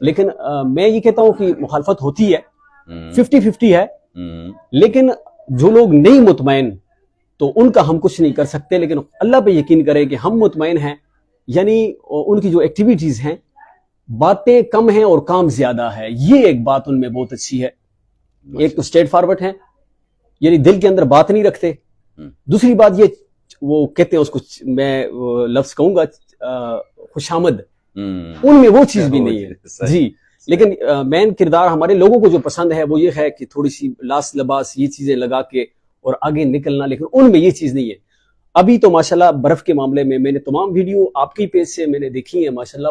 لیکن میں یہ کہتا ہوں کہ مخالفت ہوتی ہے، 50-50 ہے، لیکن جو لوگ نہیں مطمئن تو ان کا ہم کچھ نہیں کر سکتے، لیکن اللہ پہ یقین کریں کہ ہم مطمئن ہیں، یعنی ان کی جو ایکٹیویٹیز ہیں، باتیں کم ہیں اور کام زیادہ ہے، یہ ایک بات ان میں بہت اچھی ہے. ایک تو اسٹریٹ فارورڈ ہیں، یعنی دل کے اندر بات نہیں رکھتے. دوسری بات یہ وہ کہتے ہیں، اس کو میں لفظ کہوں گا خوشامد، ان میں وہ چیز بھی نہیں ہے جی. لیکن مین کردار ہمارے لوگوں کو جو پسند ہے وہ یہ ہے کہ تھوڑی سی لاس لباس یہ چیزیں لگا کے اور آگے نکلنا، لیکن ان میں یہ چیز نہیں ہے. ابھی تو ماشاءاللہ برف کے معاملے میں نے تمام ویڈیو آپ کی پیج سے میں نے دیکھی ہیں، ماشاءاللہ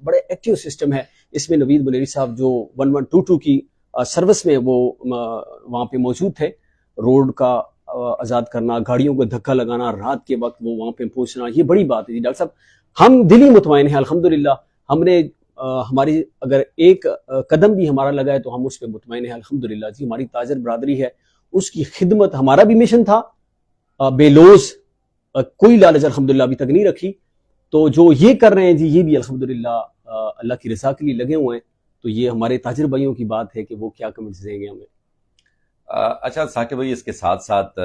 بڑے ایکٹیو سسٹم ہے اس میں. نوید بلیری صاحب جو 1122 کی سروس میں وہ وہاں پہ موجود تھے، روڈ کا آزاد کرنا، گاڑیوں کو دھکا لگانا، رات کے وقت وہ وہاں پہ پہنچنا، یہ بڑی بات ہے جی. ڈاکٹر صاحب ہم دلی مطمئن ہیں الحمدللہ، ہم نے ہماری اگر ایک قدم بھی ہمارا لگا ہے تو ہم اس پہ مطمئن ہیں الحمدللہ جی. ہماری تاجر برادری ہے، اس کی خدمت ہمارا بھی مشن تھا، بے لوز کوئی لالچ الحمدللہ ابھی تک نہیں رکھی. تو جو یہ کر رہے ہیں جی، یہ بھی الحمدللہ اللہ کی رضا کے لیے لگے ہوئے ہیں. تو یہ ہمارے تاجر بھائیوں کی بات ہے کہ وہ کیا کمنٹس دیں گے ہمیں. اچھا ثاقب بھائی، اس کے ساتھ ساتھ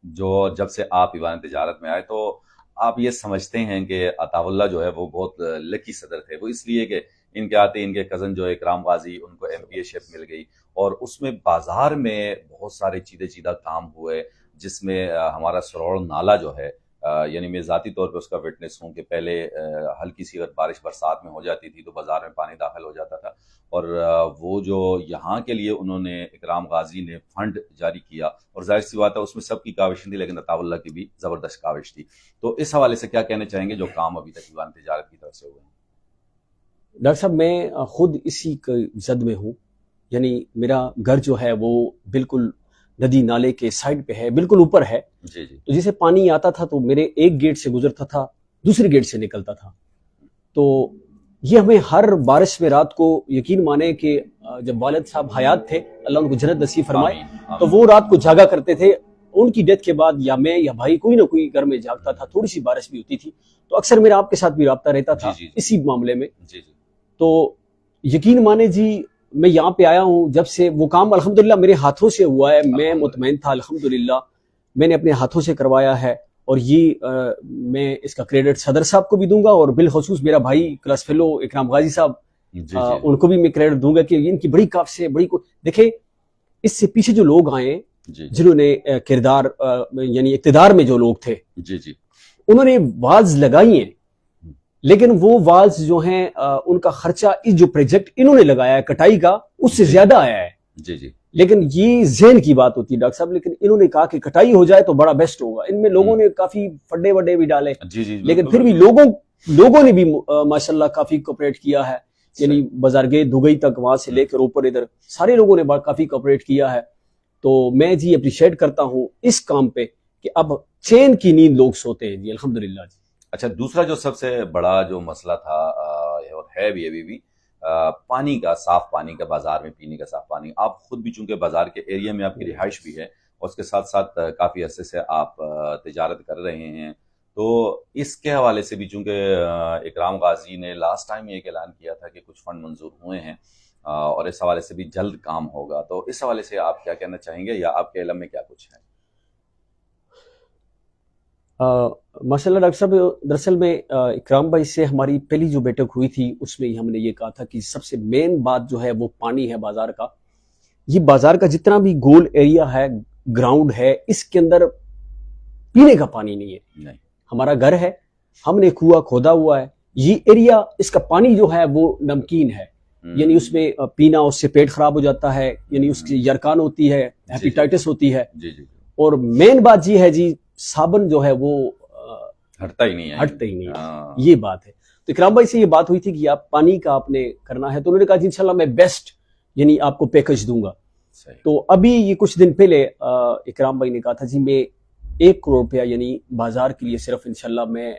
جو جب سے آپ ایوان تجارت میں آئے تو آپ یہ سمجھتے ہیں کہ عطا اللہ جو ہے وہ بہت لکی صدر تھے؟ وہ اس لیے کہ ان کے آتے ان کے کزن جو اکرام غازی، ان کو ایم پی اے شپ مل گئی، اور اس میں بازار میں بہت سارے چیدہ کام ہوئے، جس میں ہمارا سروڑ نالا جو ہے، یعنی میں ذاتی طور پہ اس کا وٹنس ہوں کہ پہلے ہلکی سی اگر بارش برسات میں ہو جاتی تھی تو بازار میں پانی داخل ہو جاتا تھا، اور وہ جو یہاں کے لیے انہوں نے اکرام غازی نے فنڈ جاری کیا، اور ظاہر سی بات ہے اس میں سب کی کاوش تھی لیکن عطا اللہ کی بھی زبردست کاوش تھی. تو اس حوالے سے کیا کہنا چاہیں گے جو کام ابھی تک ایوان تجارت کی طرف سے ہوئے ہیں؟ ڈاکٹر صاحب میں خود اسی کے زد میں ہوں، یعنی میرا گھر جو ہے وہ بالکل ندی نالے کے سائڈ پہ ہے، بالکل اوپر ہے. جی جی. تو جیسے پانی آتا تھا تو میرے ایک گیٹ سے گزرتا تھا، دوسرے گیٹ سے نکلتا تھا. تو یہ ہمیں ہر بارش میں رات کو یقین مانے کہ جب والد صاحب حیات تھے، اللہ ان کو جنت نصیب فرمائے، تو وہ رات کو جاگا کرتے تھے. ان کی ڈیتھ کے بعد یا میں یا بھائی کوئی نہ کوئی گھر میں جاگتا تھا. تھوڑی سی بارش بھی ہوتی تھی تو اکثر میرا آپ کے ساتھ بھی رابطہ رہتا تھا اسی معاملے میں. تو یقین مانے جی، میں یہاں پہ آیا ہوں جب سے وہ کام الحمدللہ میرے ہاتھوں سے ہوا ہے. میں مطمئن تھا الحمدللہ، میں نے اپنے ہاتھوں سے کروایا ہے، اور یہ میں اس کا کریڈٹ صدر صاحب کو بھی دوں گا، اور بالخصوص میرا بھائی کلاس فیلو اکرام غازی صاحب، ان کو بھی میں کریڈٹ دوں گا کہ ان کی بڑی کاف سے دیکھیں اس سے پیچھے جو لوگ آئے جنہوں نے کردار یعنی اقتدار میں جو لوگ تھے انہوں نے واز لگائی ہیں، لیکن وہ واز جو ہیں ان کا خرچہ اس جو پروجیکٹ انہوں نے لگایا ہے کٹائی کا اس سے زیادہ آیا ہے. لیکن یہ ذہن کی بات ہوتی ہے ڈاکٹر صاحب، لیکن انہوں نے کہا کہ کٹائی ہو جائے تو بڑا بیسٹ ہوگا. ان میں لوگوں نے کافی فڈے وڈے بھی ڈالے، لیکن پھر بھی لوگوں نے بھی ماشاءاللہ کافی کوپریٹ کیا ہے. یعنی بازارگے دبئی تک وہاں سے لے کر اوپر ادھر سارے لوگوں نے کافی کوپریٹ کیا ہے. تو میں جی اپریشیٹ کرتا ہوں اس کام پہ کہ اب چین کی نیند لوگ سوتے ہیں جی الحمدللہ جی. اچھا، دوسرا جو سب سے بڑا جو مسئلہ تھا اور ہے بھی ابھی بھی پانی کا، صاف پانی کا، بازار میں پینے کا صاف پانی. آپ خود بھی چونکہ بازار کے ایریا میں آپ کی رہائش بھی ہے اور اس کے ساتھ ساتھ کافی عرصے سے آپ تجارت کر رہے ہیں، تو اس کے حوالے سے بھی چونکہ اکرام غازی نے لاسٹ ٹائم ایک اعلان کیا تھا کہ کچھ فنڈ منظور ہوئے ہیں اور اس حوالے سے بھی جلد کام ہوگا، تو اس حوالے سے آپ کیا کہنا چاہیں گے یا آپ کے علم میں کیا کچھ ہے؟ ماشاء اللہ ڈاکٹر صاحب، دراصل میں اکرام بھائی سے ہماری پہلی جو بیٹھک ہوئی تھی اس میں ہم نے یہ کہا تھا کہ سب سے مین بات جو ہے وہ پانی ہے بازار کا. یہ بازار کا جتنا بھی گول ایریا ہے، گراؤنڈ ہے، اس کے اندر پینے کا پانی نہیں ہے. ہمارا گھر ہے، ہم نے کنواں کھودا ہوا ہے، یہ ایریا اس کا پانی جو ہے وہ نمکین ہے، یعنی اس میں پینا اس سے پیٹ خراب ہو جاتا ہے، یعنی اس کی یرکان ہوتی ہے، ہیپیٹائٹس ہوتی ہے. اور مین بات یہ ہے جی، صابن جو ہے وہ ہٹتا ہی نہیں ہے. یہ بات ہے. تو اکرام بھائی سے یہ بات ہوئی تھی کہ آپ پانی کا آپ نے کرنا ہے، تو انہوں نے کہا جی انشاءاللہ میں بیسٹ یعنی آپ کو پیکج دوں گا. تو ابھی یہ کچھ دن پہلے اکرام بھائی نے کہا تھا جی میں 1 کروڑ روپیہ یعنی بازار کے لیے صرف انشاءاللہ میں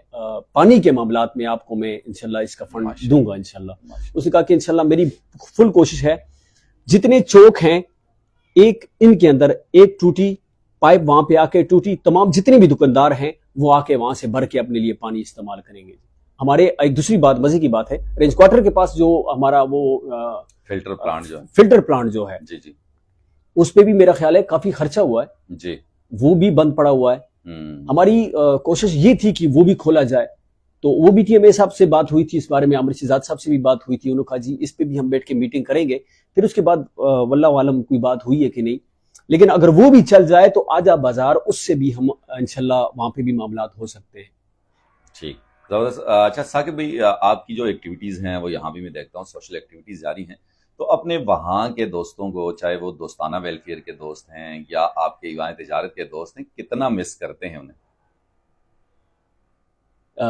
پانی کے معاملات میں آپ کو میں انشاءاللہ اس کا فنڈ دوں گا انشاءاللہ. اس نے کہا کہ انشاءاللہ میری فل کوشش ہے، جتنے چوک ہیں ایک ان کے اندر ایک ٹوٹی پائپ وہاں پہ آ کے ٹوٹی، تمام جتنے بھی دکاندار ہیں وہ آ کے وہاں سے بھر کے اپنے لیے پانی استعمال کریں گے. ہمارے ایک دوسری بات مزے کی بات ہے، رینج کوارٹر کے پاس جو ہمارا وہ فلٹر پلانٹ جو ہے، فلٹر پلانٹ جو ہے، جی جی اس پہ بھی میرا خیال ہے کافی خرچہ ہوا ہے جی، وہ بھی بند پڑا ہوا ہے. ہماری کوشش یہ تھی کہ وہ بھی کھولا جائے، تو وہ بھی تھی. میرے صاحب سے بات ہوئی تھی اس بارے میں، عامر شہزاد صاحب سے بھی بات ہوئی تھی. انہوں نے کہا جی اس پہ بھی ہم بیٹھ کے میٹنگ کریں گے. پھر اس کے بعد واللہ عالم کوئی بات ہوئی ہے کہ نہیں، لیکن اگر وہ بھی چل جائے تو آجا بازار اس سے بھی ہم انشاءاللہ وہاں پہ بھی معاملات ہو سکتے ہیں. ٹھیک، زبردست. اچھا ثاقب بھائی، آپ کی جو ایکٹیویٹیز ہیں وہ یہاں بھی میں دیکھتا ہوں سوشل ایکٹیویٹیز جاری ہیں، تو اپنے وہاں کے دوستوں کو، چاہے وہ دوستانہ ویلفیئر کے دوست ہیں یا آپ کے ایوان تجارت کے دوست ہیں، کتنا مس کرتے ہیں انہیں؟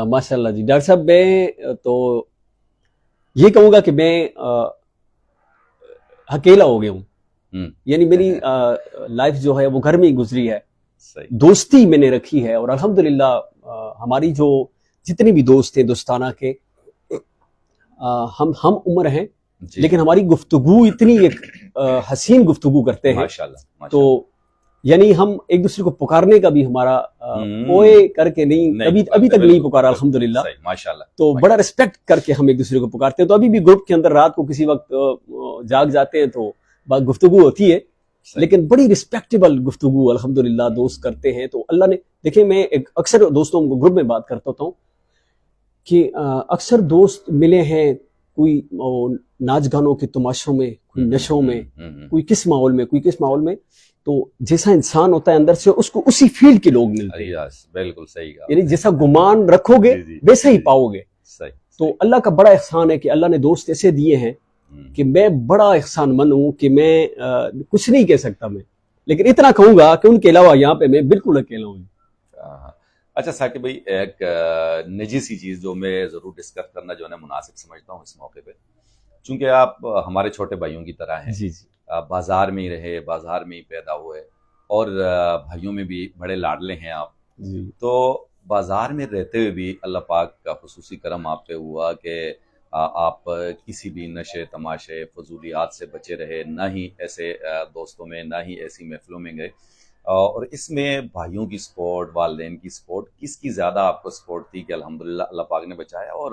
ماشاء اللہ جی ڈاکٹر صاحب، میں تو یہ کہوں گا کہ میں اکیلا ہو گیا ہوں. یعنی میری لائف جو ہے وہ گھر میں ہی گزری ہے، دوستی میں نے رکھی ہے، اور الحمدللہ ہماری جو جتنے بھی دوست ہیں دوستانہ کے، ہم عمر ہیں، لیکن ہماری گفتگو اتنی ایک حسین گفتگو کرتے ہیں. تو یعنی ہم ایک دوسرے کو پکارنے کا بھی ہمارا اوئے کر کے نہیں، ابھی تک نہیں پکارا الحمدللہ. تو بڑا ریسپیکٹ کر کے ہم ایک دوسرے کو پکارتے ہیں. تو ابھی بھی گروپ کے اندر رات کو کسی وقت جاگ جاتے ہیں تو بات گفتگو ہوتی ہے، لیکن بڑی ریسپیکٹیبل گفتگو الحمدللہ دوست کرتے ہیں. تو اللہ نے دیکھیں، میں اکثر دوستوں کو گروپ میں بات کرتا ہوتا ہوں کہ اکثر دوست ملے ہیں کوئی ناچ گانوں کے تماشوں میں، کوئی نشوں میں، کوئی کس ماحول میں، کوئی کس ماحول میں. تو جیسا انسان ہوتا ہے اندر سے، اس کو اسی فیلڈ کے لوگ ملتے ہیں. بالکل صحیح، یعنی جیسا گمان رکھو گے ویسا ہی پاؤ گے. تو اللہ کا بڑا احسان ہے کہ اللہ نے دوست ایسے دیے ہیں کہ میں بڑا احسان مند ہوں کہ میں کچھ نہیں کہہ سکتا میں، لیکن اتنا کہوں گا کہ ان کے علاوہ یہاں پہ میں بالکل اکیلا ہوں. اچھا ثاقب بھائی، ایک نجی سی چیز جو میں ضرور ڈسکس کرنا جو ہے مناسب سمجھتا ہوں اس موقع پہ، چونکہ آپ ہمارے چھوٹے بھائیوں کی طرح ہیں. جی جی، بازار میں ہی رہے، بازار میں ہی پیدا ہوئے، اور بھائیوں میں بھی بڑے لاڈلے ہیں آپ. تو بازار میں رہتے ہوئے بھی اللہ پاک کا خصوصی کرم آپ پہ ہوا کہ آپ کسی بھی نشے تماشے فضولیات سے بچے رہے، نہ ہی ایسے دوستوں میں، نہ ہی ایسی محفلوں میں گئے. اور اس میں بھائیوں کی سپورٹ، والدین کی سپورٹ، کس کی زیادہ آپ کو سپورٹ تھی کہ الحمدللہ اللہ پاک نے بچایا اور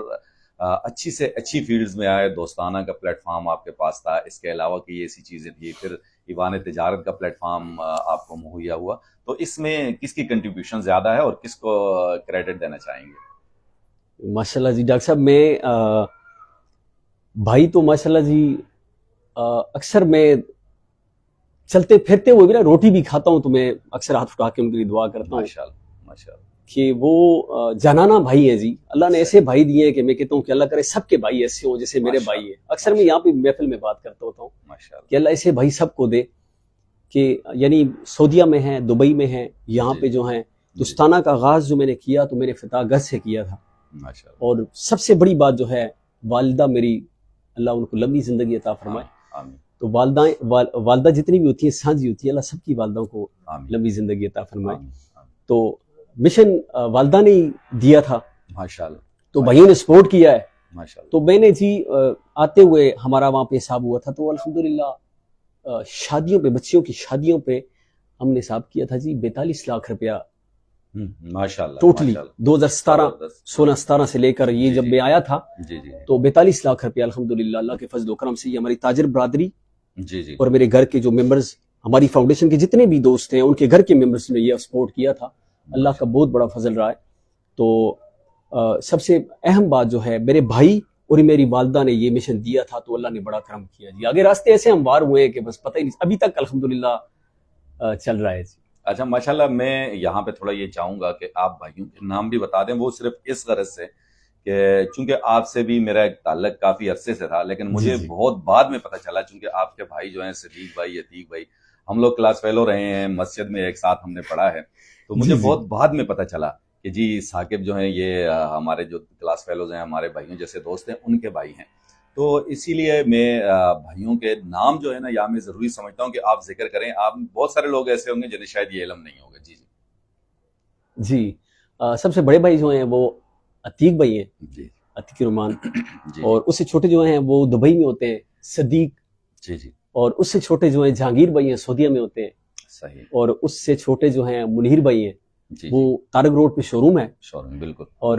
اچھی سے اچھی فیلڈز میں آئے؟ دوستانہ کا پلیٹ فارم آپ کے پاس تھا، اس کے علاوہ کی ایسی چیزیں تھی، پھر ایوان تجارت کا پلیٹ فارم آپ کو مہیا ہوا. تو اس میں کس کی کنٹریبیوشن زیادہ ہے اور کس کو کریڈٹ دینا چاہیں گے؟ ماشاءاللہ جی ڈاکٹر صاحب، میں بھائی تو ماشاءاللہ جی اکثر میں چلتے پھرتے ہوئے بھی نا روٹی بھی کھاتا ہوں تو میں اکثر ہاتھ اٹھا کے ان کے لیے دعا کرتا ہوں ماشاءاللہ کہ وہ جانانہ بھائی ہیں جی. اللہ نے ایسے بھائی دیے ہیں کہ میں کہتا ہوں کہ اللہ کرے سب کے بھائی ایسے ہوں جیسے میرے بھائی ہیں. اکثر میں یہاں پہ محفل میں بات کرتا ہوتا ہوں کہ اللہ ایسے بھائی سب کو دے، کہ یعنی سعودیہ میں ہیں، دبئی میں ہیں، یہاں پہ جو ہیں. دوستانہ کا آغاز جو میں نے کیا تو میں نے فتح گھر سے کیا تھا. اور سب سے بڑی بات جو ہے، والدہ میری، اللہ ان کو لمبی زندگی عطا فرمائے. تو والدہ جتنی بھی ہوتی ہیں سانجھی ہوتی ہے، اللہ سب کی والدوں کو لمبی زندگی عطا فرمائے. تو مشن والدہ نے دیا تھا ماشاءاللہ، تو بھائیوں نے سپورٹ کیا ہے ماشاءاللہ. تو میں نے جی آتے ہوئے ہمارا وہاں پہ حساب ہوا تھا تو الحمدللہ شادیوں پہ، بچیوں کی شادیوں پہ ہم نے حساب کیا تھا جی 42 لاکھ روپیہ ماشاءاللہ ٹوٹلی 2017 سے لے کر یہ جب میں آیا تھا تو 42 لاکھ روپیہ الحمدللہ اللہ کے فضل و کرم سے. یہ ہماری تاجر برادری اور میرے گھر کے جو ممبرز، ہماری فاؤنڈیشن کے جتنے بھی دوست ہیں، ان کے گھر کے ممبرز نے یہ سپورٹ کیا تھا. اللہ کا بہت بڑا فضل رہا ہے. تو سب سے اہم بات جو ہے، میرے بھائی اور میری والدہ نے یہ مشن دیا تھا تو اللہ نے بڑا کرم کیا جی. آگے راستے ایسے ہموار ہوئے ہیں کہ بس پتہ ہی نہیں، ابھی تک الحمدللہ چل رہا ہے جی. اچھا ماشاءاللہ، میں یہاں پہ تھوڑا یہ چاہوں گا کہ آپ بھائیوں کے نام بھی بتا دیں. وہ صرف اس غرض سے کہ چونکہ آپ سے بھی میرا ایک تعلق کافی عرصے سے تھا، لیکن مجھے بہت بعد میں پتہ چلا، چونکہ آپ کے بھائی جو ہیں صدیق بھائی، عتیق بھائی، ہم لوگ کلاس فیلو رہے ہیں، مسجد میں ایک ساتھ ہم نے پڑھا ہے. تو مجھے بہت بعد میں پتہ چلا کہ جی ثاقب جو ہیں یہ ہمارے جو کلاس فیلوز ہیں، ہمارے بھائیوں جیسے دوست ہیں، ان کے بھائی ہیں. تو اسی لیے میں بھائیوں کے نام جو ہے نا یہاں میں ضروری سمجھتا ہوں کہ آپ ذکر کریں. آپ بہت سارے لوگ ایسے ہوں گے جنہیں شاید یہ علم نہیں ہوگا. جی سب سے بڑے بھائی جو ہیں وہ عتیق بھائی ہیں جی، عتیق رحمان. اور اس سے چھوٹے جو ہیں وہ دبئی میں ہوتے ہیں، صدیق جی. اور اس سے چھوٹے جو ہیں جہانگیر بھائی ہیں، سعودیہ میں ہوتے ہیں. صحیح. اور اس سے چھوٹے جو ہیں منیر بھائی ہیں، وہ طارق روڈ پہ شو روم ہے. بالکل. اور